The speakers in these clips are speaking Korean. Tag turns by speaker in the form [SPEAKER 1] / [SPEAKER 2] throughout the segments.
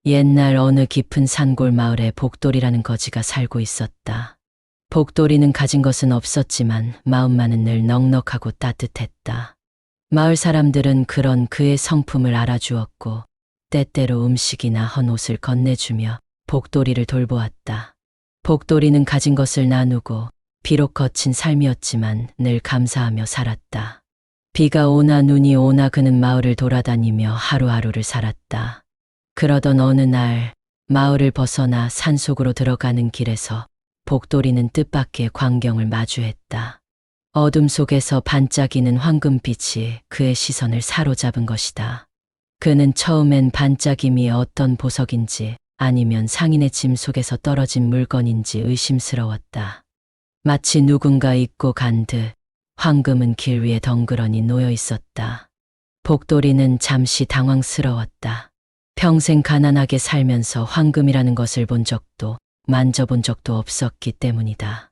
[SPEAKER 1] 옛날 어느 깊은 산골 마을에 복돌이라는 거지가 살고 있었다. 복돌이는 가진 것은 없었지만 마음만은 늘 넉넉하고 따뜻했다. 마을 사람들은 그런 그의 성품을 알아주었고 때때로 음식이나 헌옷을 건네주며 복돌이를 돌보았다. 복돌이는 가진 것을 나누고 비록 거친 삶이었지만 늘 감사하며 살았다. 비가 오나 눈이 오나 그는 마을을 돌아다니며 하루하루를 살았다. 그러던 어느 날 마을을 벗어나 산속으로 들어가는 길에서 복돌이는 뜻밖의 광경을 마주했다. 어둠 속에서 반짝이는 황금빛이 그의 시선을 사로잡은 것이다. 그는 처음엔 반짝임이 어떤 보석인지 아니면 상인의 짐 속에서 떨어진 물건인지 의심스러웠다. 마치 누군가 잊고 간 듯 황금은 길 위에 덩그러니 놓여 있었다. 복돌이는 잠시 당황스러웠다. 평생 가난하게 살면서 황금이라는 것을 본 적도 만져본 적도 없었기 때문이다.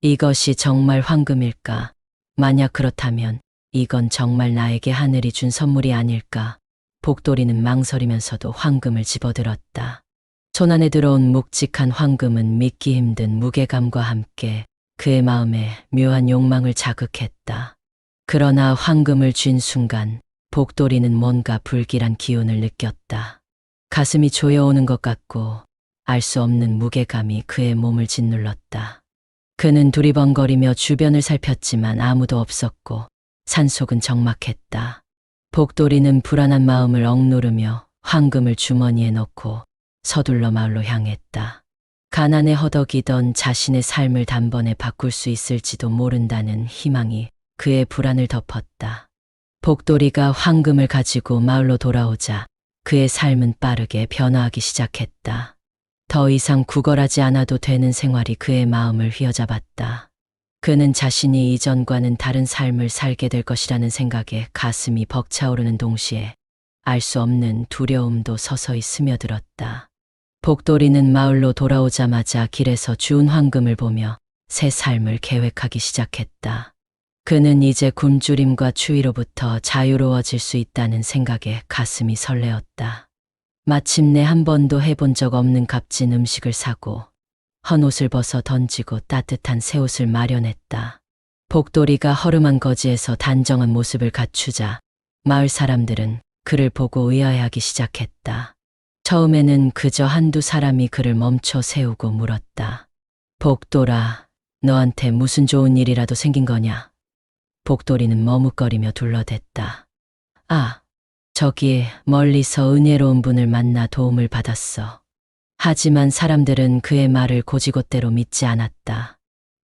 [SPEAKER 1] 이것이 정말 황금일까? 만약 그렇다면 이건 정말 나에게 하늘이 준 선물이 아닐까? 복돌이는 망설이면서도 황금을 집어들었다. 손안에 들어온 묵직한 황금은 믿기 힘든 무게감과 함께 그의 마음에 묘한 욕망을 자극했다. 그러나 황금을 쥔 순간 복돌이는 뭔가 불길한 기운을 느꼈다. 가슴이 조여오는 것 같고 알 수 없는 무게감이 그의 몸을 짓눌렀다. 그는 두리번거리며 주변을 살폈지만 아무도 없었고 산속은 적막했다. 복돌이는 불안한 마음을 억누르며 황금을 주머니에 넣고 서둘러 마을로 향했다. 가난에 허덕이던 자신의 삶을 단번에 바꿀 수 있을지도 모른다는 희망이 그의 불안을 덮었다. 복돌이가 황금을 가지고 마을로 돌아오자 그의 삶은 빠르게 변화하기 시작했다. 더 이상 구걸하지 않아도 되는 생활이 그의 마음을 휘어잡았다. 그는 자신이 이전과는 다른 삶을 살게 될 것이라는 생각에 가슴이 벅차오르는 동시에 알 수 없는 두려움도 서서히 스며들었다. 복돌이는 마을로 돌아오자마자 길에서 주운 황금을 보며 새 삶을 계획하기 시작했다. 그는 이제 굶주림과 추위로부터 자유로워질 수 있다는 생각에 가슴이 설레었다. 마침내 한 번도 해본 적 없는 값진 음식을 사고 헌옷을 벗어 던지고 따뜻한 새 옷을 마련했다. 복돌이가 허름한 거지에서 단정한 모습을 갖추자 마을 사람들은 그를 보고 의아해하기 시작했다. 처음에는 그저 한두 사람이 그를 멈춰 세우고 물었다. 복돌아, 너한테 무슨 좋은 일이라도 생긴 거냐? 복돌이는 머뭇거리며 둘러댔다. 아, 저기 멀리서 은혜로운 분을 만나 도움을 받았어. 하지만 사람들은 그의 말을 고지곳대로 믿지 않았다.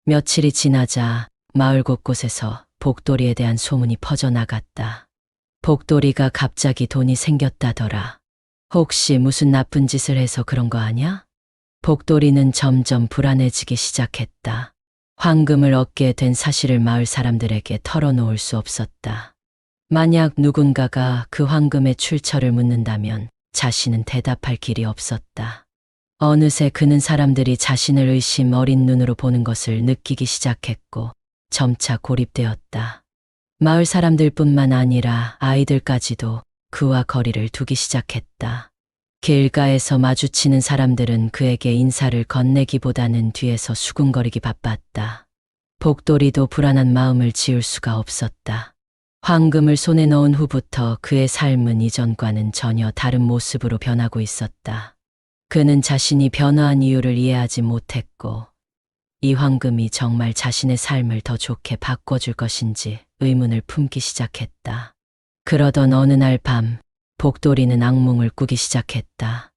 [SPEAKER 1] 며칠이 지나자 마을 곳곳에서 복돌이에 대한 소문이 퍼져나갔다. 복돌이가 갑자기 돈이 생겼다더라. 혹시 무슨 나쁜 짓을 해서 그런 거 아냐? 복돌이는 점점 불안해지기 시작했다. 황금을 얻게 된 사실을 마을 사람들에게 털어놓을 수 없었다. 만약 누군가가 그 황금의 출처를 묻는다면 자신은 대답할 길이 없었다. 어느새 그는 사람들이 자신을 의심 어린 눈으로 보는 것을 느끼기 시작했고 점차 고립되었다. 마을 사람들뿐만 아니라 아이들까지도 그와 거리를 두기 시작했다. 길가에서 마주치는 사람들은 그에게 인사를 건네기보다는 뒤에서 수군거리기 바빴다. 복돌이도 불안한 마음을 지울 수가 없었다. 황금을 손에 넣은 후부터 그의 삶은 이전과는 전혀 다른 모습으로 변하고 있었다. 그는 자신이 변화한 이유를 이해하지 못했고 이 황금이 정말 자신의 삶을 더 좋게 바꿔줄 것인지 의문을 품기 시작했다. 그러던 어느 날 밤 복돌이는 악몽을 꾸기 시작했다.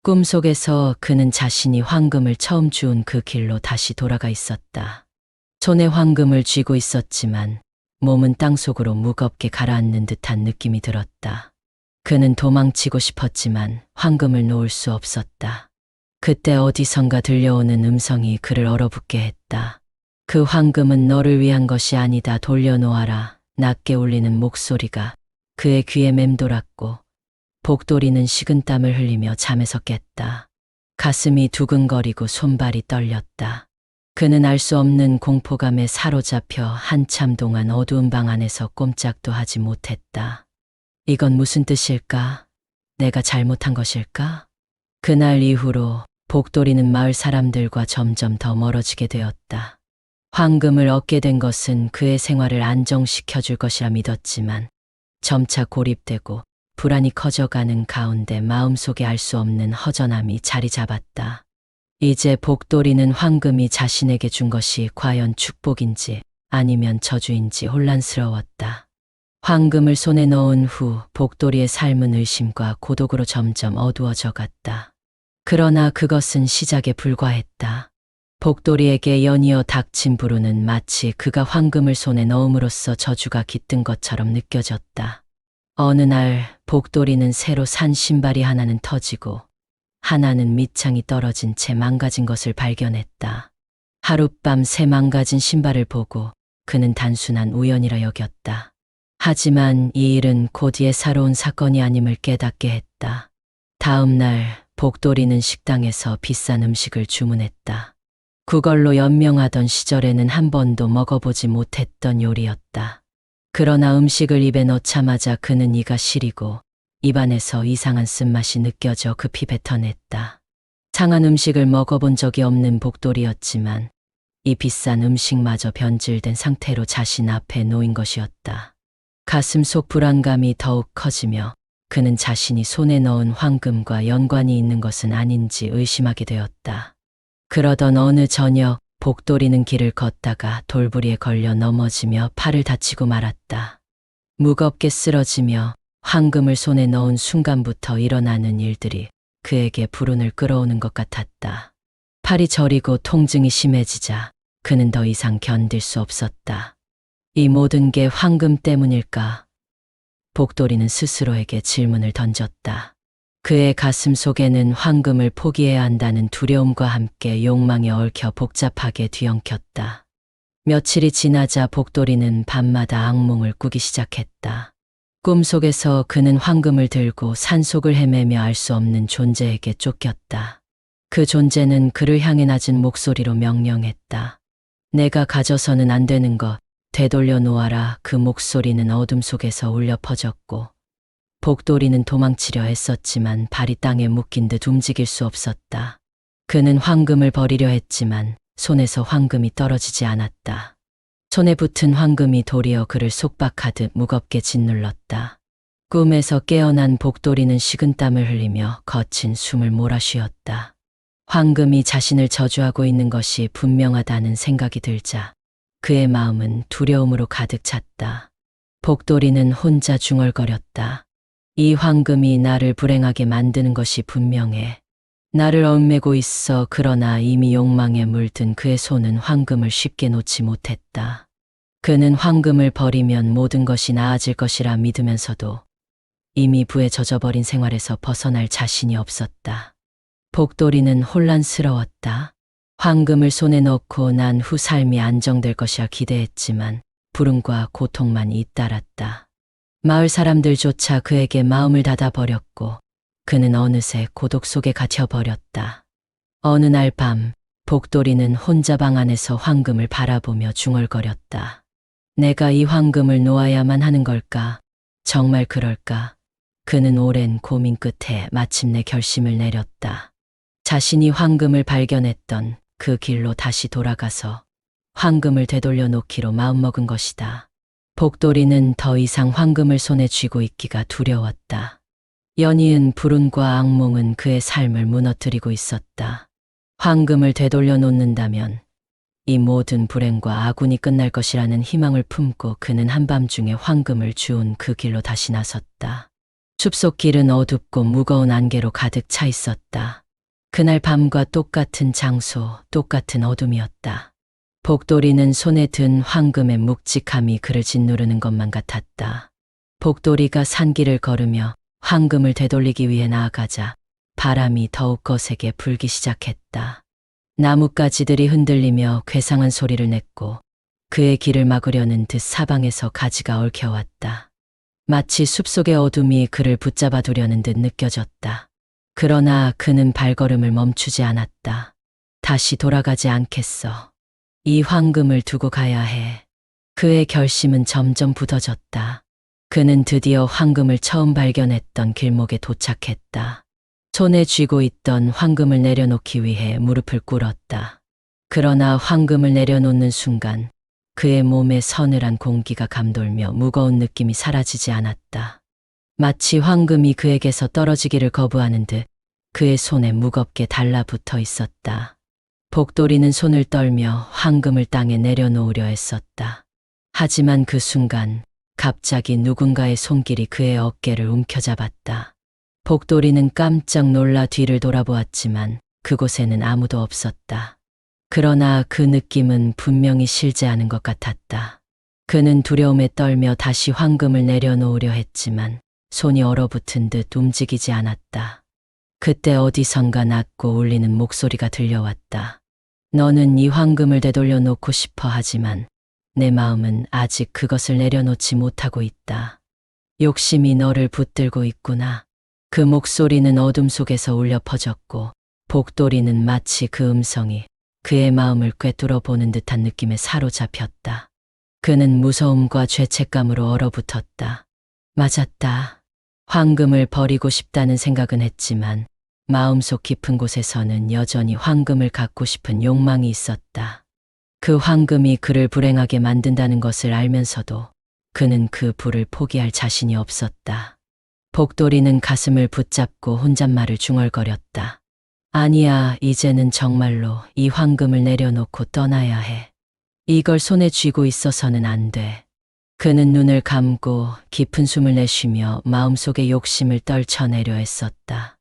[SPEAKER 1] 꿈속에서 그는 자신이 황금을 처음 주운 그 길로 다시 돌아가 있었다. 손에 황금을 쥐고 있었지만 몸은 땅속으로 무겁게 가라앉는 듯한 느낌이 들었다. 그는 도망치고 싶었지만 황금을 놓을 수 없었다. 그때 어디선가 들려오는 음성이 그를 얼어붙게 했다. 그 황금은 너를 위한 것이 아니다. 돌려놓아라. 낮게 울리는 목소리가 그의 귀에 맴돌았고 복돌이는 식은땀을 흘리며 잠에서 깼다. 가슴이 두근거리고 손발이 떨렸다. 그는 알 수 없는 공포감에 사로잡혀 한참 동안 어두운 방 안에서 꼼짝도 하지 못했다. 이건 무슨 뜻일까? 내가 잘못한 것일까? 그날 이후로 복돌이는 마을 사람들과 점점 더 멀어지게 되었다. 황금을 얻게 된 것은 그의 생활을 안정시켜 줄 것이라 믿었지만 점차 고립되고 불안이 커져가는 가운데 마음속에 알 수 없는 허전함이 자리 잡았다. 이제 복돌이는 황금이 자신에게 준 것이 과연 축복인지 아니면 저주인지 혼란스러웠다. 황금을 손에 넣은 후 복돌이의 삶은 의심과 고독으로 점점 어두워져 갔다. 그러나 그것은 시작에 불과했다. 복돌이에게 연이어 닥친 불운은 마치 그가 황금을 손에 넣음으로써 저주가 깃든 것처럼 느껴졌다. 어느 날 복돌이는 새로 산 신발이 하나는 터지고 하나는 밑창이 떨어진 채 망가진 것을 발견했다. 하룻밤 새 망가진 신발을 보고 그는 단순한 우연이라 여겼다. 하지만 이 일은 곧 예사로운 사건이 아님을 깨닫게 했다. 다음 날 복돌이는 식당에서 비싼 음식을 주문했다. 그걸로 연명하던 시절에는 한 번도 먹어보지 못했던 요리였다. 그러나 음식을 입에 넣자마자 그는 이가 시리고 입안에서 이상한 쓴맛이 느껴져 급히 뱉어냈다. 상한 음식을 먹어본 적이 없는 복돌이였지만 이 비싼 음식마저 변질된 상태로 자신 앞에 놓인 것이었다. 가슴 속 불안감이 더욱 커지며 그는 자신이 손에 넣은 황금과 연관이 있는 것은 아닌지 의심하게 되었다. 그러던 어느 저녁 복돌이는 길을 걷다가 돌부리에 걸려 넘어지며 팔을 다치고 말았다. 무겁게 쓰러지며 황금을 손에 넣은 순간부터 일어나는 일들이 그에게 불운을 끌어오는 것 같았다. 팔이 저리고 통증이 심해지자 그는 더 이상 견딜 수 없었다. 이 모든 게 황금 때문일까? 복돌이는 스스로에게 질문을 던졌다. 그의 가슴 속에는 황금을 포기해야 한다는 두려움과 함께 욕망에 얽혀 복잡하게 뒤엉켰다. 며칠이 지나자 복돌이는 밤마다 악몽을 꾸기 시작했다. 꿈속에서 그는 황금을 들고 산속을 헤매며 알 수 없는 존재에게 쫓겼다. 그 존재는 그를 향해 낮은 목소리로 명령했다. 내가 가져서는 안 되는 것, 되돌려 놓아라. 그 목소리는 어둠 속에서 울려 퍼졌고 복돌이는 도망치려 했었지만 발이 땅에 묶인 듯 움직일 수 없었다. 그는 황금을 버리려 했지만 손에서 황금이 떨어지지 않았다. 손에 붙은 황금이 도리어 그를 속박하듯 무겁게 짓눌렀다. 꿈에서 깨어난 복돌이는 식은땀을 흘리며 거친 숨을 몰아쉬었다. 황금이 자신을 저주하고 있는 것이 분명하다는 생각이 들자 그의 마음은 두려움으로 가득 찼다. 복돌이는 혼자 중얼거렸다. 이 황금이 나를 불행하게 만드는 것이 분명해. 나를 얽매고 있어. 그러나 이미 욕망에 물든 그의 손은 황금을 쉽게 놓지 못했다. 그는 황금을 버리면 모든 것이 나아질 것이라 믿으면서도 이미 부에 젖어버린 생활에서 벗어날 자신이 없었다. 복돌이는 혼란스러웠다. 황금을 손에 넣고 난 후 삶이 안정될 것이라 기대했지만 불운과 고통만 잇따랐다. 마을 사람들조차 그에게 마음을 닫아버렸고 그는 어느새 고독 속에 갇혀버렸다. 어느 날 밤 복돌이는 혼자 방 안에서 황금을 바라보며 중얼거렸다. 내가 이 황금을 놓아야만 하는 걸까? 정말 그럴까? 그는 오랜 고민 끝에 마침내 결심을 내렸다. 자신이 황금을 발견했던 그 길로 다시 돌아가서 황금을 되돌려 놓기로 마음먹은 것이다. 복돌이는 더 이상 황금을 손에 쥐고 있기가 두려웠다. 연이은 불운과 악몽은 그의 삶을 무너뜨리고 있었다. 황금을 되돌려 놓는다면 이 모든 불행과 아군이 끝날 것이라는 희망을 품고 그는 한밤중에 황금을 주운 그 길로 다시 나섰다. 숲속 길은 어둡고 무거운 안개로 가득 차 있었다. 그날 밤과 똑같은 장소, 똑같은 어둠이었다. 복돌이는 손에 든 황금의 묵직함이 그를 짓누르는 것만 같았다. 복돌이가 산길을 걸으며 황금을 되돌리기 위해 나아가자 바람이 더욱 거세게 불기 시작했다. 나뭇가지들이 흔들리며 괴상한 소리를 냈고 그의 길을 막으려는 듯 사방에서 가지가 얽혀왔다. 마치 숲속의 어둠이 그를 붙잡아 두려는 듯 느껴졌다. 그러나 그는 발걸음을 멈추지 않았다. 다시 돌아가지 않겠어. 이 황금을 두고 가야 해. 그의 결심은 점점 굳어졌다. 그는 드디어 황금을 처음 발견했던 길목에 도착했다. 손에 쥐고 있던 황금을 내려놓기 위해 무릎을 꿇었다. 그러나 황금을 내려놓는 순간 그의 몸에 서늘한 공기가 감돌며 무거운 느낌이 사라지지 않았다. 마치 황금이 그에게서 떨어지기를 거부하는 듯 그의 손에 무겁게 달라붙어 있었다. 복돌이는 손을 떨며 황금을 땅에 내려놓으려 했었다. 하지만 그 순간 갑자기 누군가의 손길이 그의 어깨를 움켜잡았다. 복돌이는 깜짝 놀라 뒤를 돌아보았지만 그곳에는 아무도 없었다. 그러나 그 느낌은 분명히 실제하는 것 같았다. 그는 두려움에 떨며 다시 황금을 내려놓으려 했지만 손이 얼어붙은 듯 움직이지 않았다. 그때 어디선가 낮고 울리는 목소리가 들려왔다. 너는 이 황금을 되돌려 놓고 싶어 하지만 내 마음은 아직 그것을 내려놓지 못하고 있다. 욕심이 너를 붙들고 있구나. 그 목소리는 어둠 속에서 울려 퍼졌고 복돌이는 마치 그 음성이 그의 마음을 꿰뚫어 보는 듯한 느낌에 사로잡혔다. 그는 무서움과 죄책감으로 얼어붙었다. 맞았다. 황금을 버리고 싶다는 생각은 했지만 마음속 깊은 곳에서는 여전히 황금을 갖고 싶은 욕망이 있었다. 그 황금이 그를 불행하게 만든다는 것을 알면서도 그는 그 불을 포기할 자신이 없었다. 복돌이는 가슴을 붙잡고 혼잣말을 중얼거렸다. 아니야, 이제는 정말로 이 황금을 내려놓고 떠나야 해. 이걸 손에 쥐고 있어서는 안 돼. 그는 눈을 감고 깊은 숨을 내쉬며 마음속의 욕심을 떨쳐내려 했었다.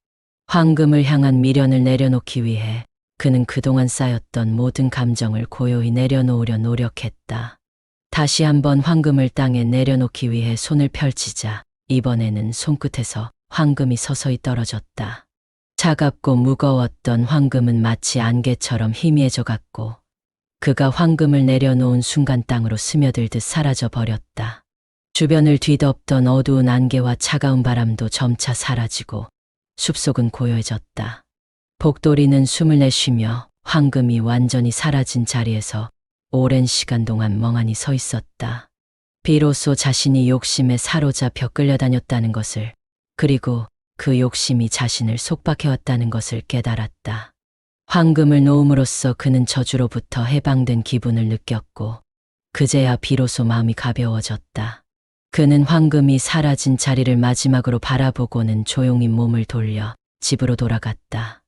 [SPEAKER 1] 황금을 향한 미련을 내려놓기 위해 그는 그동안 쌓였던 모든 감정을 고요히 내려놓으려 노력했다. 다시 한번 황금을 땅에 내려놓기 위해 손을 펼치자 이번에는 손끝에서 황금이 서서히 떨어졌다. 차갑고 무거웠던 황금은 마치 안개처럼 희미해져 갔고 그가 황금을 내려놓은 순간 땅으로 스며들듯 사라져 버렸다. 주변을 뒤덮던 어두운 안개와 차가운 바람도 점차 사라지고 숲속은 고요해졌다. 복돌이는 숨을 내쉬며 황금이 완전히 사라진 자리에서 오랜 시간 동안 멍하니 서 있었다. 비로소 자신이 욕심에 사로잡혀 끌려다녔다는 것을, 그리고 그 욕심이 자신을 속박해왔다는 것을 깨달았다. 황금을 놓음으로써 그는 저주로부터 해방된 기분을 느꼈고 그제야 비로소 마음이 가벼워졌다. 그는 황금이 사라진 자리를 마지막으로 바라보고는 조용히 몸을 돌려 집으로 돌아갔다.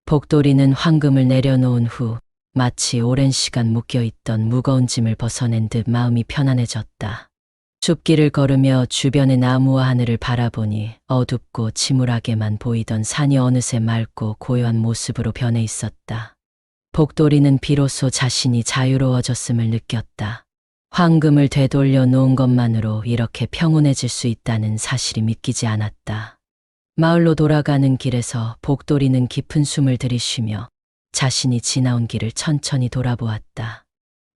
[SPEAKER 1] 복돌이는 황금을 내려놓은 후 마치 오랜 시간 묶여있던 무거운 짐을 벗어낸 듯 마음이 편안해졌다. 숲길을 걸으며 주변의 나무와 하늘을 바라보니 어둡고 침울하게만 보이던 산이 어느새 맑고 고요한 모습으로 변해 있었다. 복돌이는 비로소 자신이 자유로워졌음을 느꼈다. 황금을 되돌려 놓은 것만으로 이렇게 평온해질 수 있다는 사실이 믿기지 않았다. 마을로 돌아가는 길에서 복돌이는 깊은 숨을 들이쉬며 자신이 지나온 길을 천천히 돌아보았다.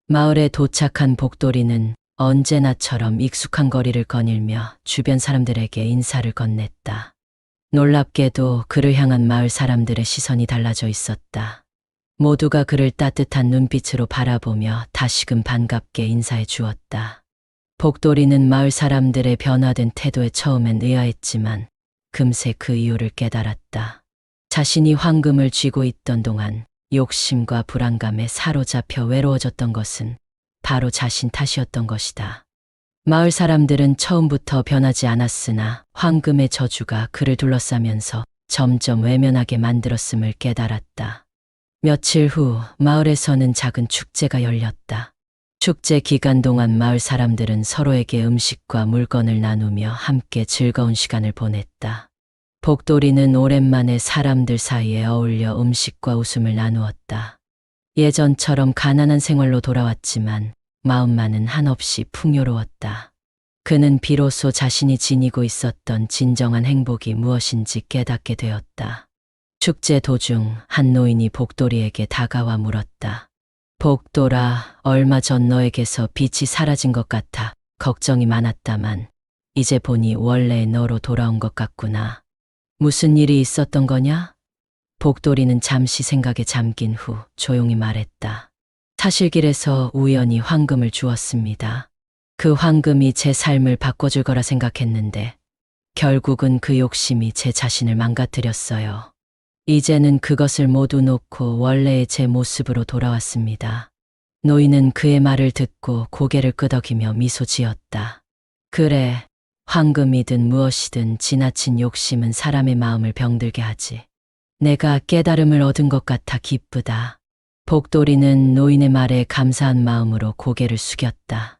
[SPEAKER 1] 마을에 도착한 복돌이는 언제나처럼 익숙한 거리를 거닐며 주변 사람들에게 인사를 건넸다. 놀랍게도 그를 향한 마을 사람들의 시선이 달라져 있었다. 모두가 그를 따뜻한 눈빛으로 바라보며 다시금 반갑게 인사해 주었다. 복돌이는 마을 사람들의 변화된 태도에 처음엔 의아했지만 금세 그 이유를 깨달았다. 자신이 황금을 쥐고 있던 동안 욕심과 불안감에 사로잡혀 외로워졌던 것은 바로 자신 탓이었던 것이다. 마을 사람들은 처음부터 변하지 않았으나 황금의 저주가 그를 둘러싸면서 점점 외면하게 만들었음을 깨달았다. 며칠 후 마을에서는 작은 축제가 열렸다. 축제 기간 동안 마을 사람들은 서로에게 음식과 물건을 나누며 함께 즐거운 시간을 보냈다. 복돌이는 오랜만에 사람들 사이에 어울려 음식과 웃음을 나누었다. 예전처럼 가난한 생활로 돌아왔지만 마음만은 한없이 풍요로웠다. 그는 비로소 자신이 지니고 있었던 진정한 행복이 무엇인지 깨닫게 되었다. 축제 도중 한 노인이 복돌이에게 다가와 물었다. 복돌아, 얼마 전 너에게서 빛이 사라진 것 같아 걱정이 많았다만 이제 보니 원래 너로 돌아온 것 같구나. 무슨 일이 있었던 거냐? 복돌이는 잠시 생각에 잠긴 후 조용히 말했다. 사실길에서 우연히 황금을 주었습니다. 그 황금이 제 삶을 바꿔줄 거라 생각했는데 결국은 그 욕심이 제 자신을 망가뜨렸어요. 이제는 그것을 모두 놓고 원래의 제 모습으로 돌아왔습니다. 노인은 그의 말을 듣고 고개를 끄덕이며 미소 지었다. 그래, 황금이든 무엇이든 지나친 욕심은 사람의 마음을 병들게 하지. 내가 깨달음을 얻은 것 같아 기쁘다. 복돌이는 노인의 말에 감사한 마음으로 고개를 숙였다.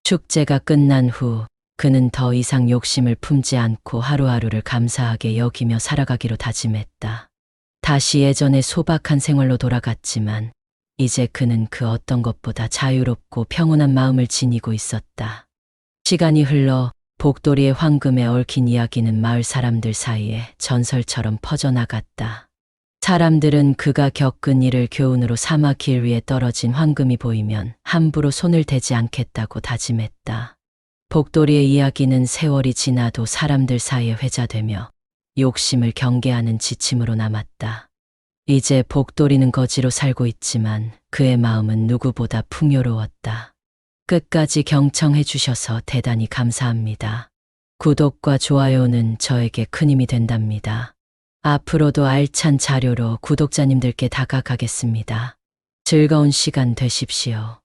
[SPEAKER 1] 축제가 끝난 후 그는 더 이상 욕심을 품지 않고 하루하루를 감사하게 여기며 살아가기로 다짐했다. 다시 예전의 소박한 생활로 돌아갔지만 이제 그는 그 어떤 것보다 자유롭고 평온한 마음을 지니고 있었다. 시간이 흘러 복돌이의 황금에 얽힌 이야기는 마을 사람들 사이에 전설처럼 퍼져나갔다. 사람들은 그가 겪은 일을 교훈으로 삼아 길 위에 떨어진 황금이 보이면 함부로 손을 대지 않겠다고 다짐했다. 복돌이의 이야기는 세월이 지나도 사람들 사이에 회자되며 욕심을 경계하는 지침으로 남았다. 이제 복돌이는 거지로 살고 있지만 그의 마음은 누구보다 풍요로웠다. 끝까지 경청해 주셔서 대단히 감사합니다. 구독과 좋아요는 저에게 큰 힘이 된답니다. 앞으로도 알찬 자료로 구독자님들께 다가가겠습니다. 즐거운 시간 되십시오.